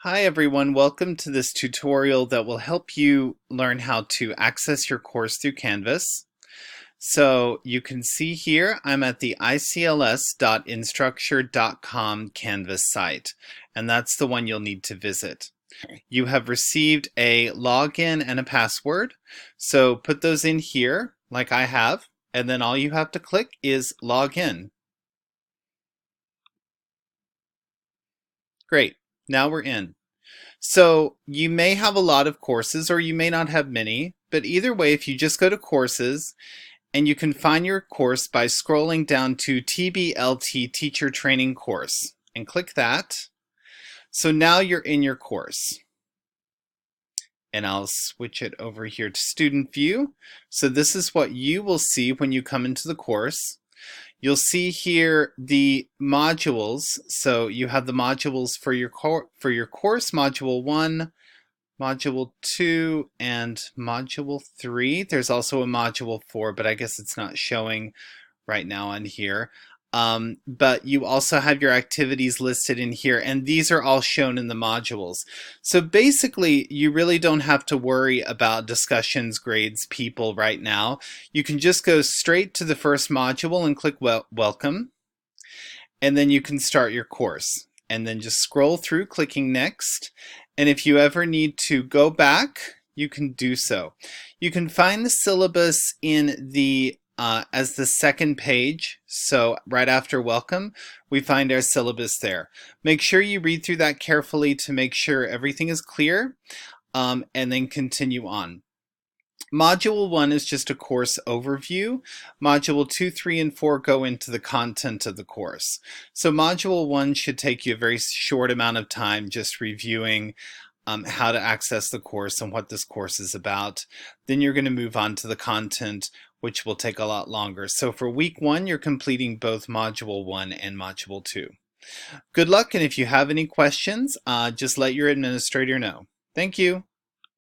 Hi everyone, welcome to this tutorial that will help you learn how to access your course through Canvas. So you can see here I'm at the icls.instructure.com Canvas site, and that's the one you'll need to visit. You have received a login and a password, so put those in here like I have, and then all you have to click is log in. Great, now we're in. So you may have a lot of courses or you may not have many, but either way, if you just go to courses and you can find your course by scrolling down to TBLT Teacher Training Course and click that. So now you're in your course. And I'll switch it over here to Student View. So this is what you will see when you come into the course. You'll see here the modules. So you have the modules for your course, Module 1, Module 2, and Module 3. There's also a Module 4, but I guess it's not showing right now on here. But you also have your activities listed in here, and these are all shown in the modules. So basically, you really don't have to worry about discussions, grades, people right now. You can just go straight to the first module and click Welcome, and then you can start your course. And then just scroll through clicking Next. And if you ever need to go back, you can do so. You can find the syllabus in the as the second page. So right after Welcome, we find our syllabus there. Make sure you read through that carefully to make sure everything is clear, and then continue on. Module 1 is just a course overview. Module 2, 3, and 4 go into the content of the course. So Module 1 should take you a very short amount of time just reviewing how to access the course and what this course is about. Then you're going to move on to the content, which will take a lot longer. So for week 1, you're completing both Module 1 and Module 2. Good luck, and if you have any questions, just let your administrator know. Thank you.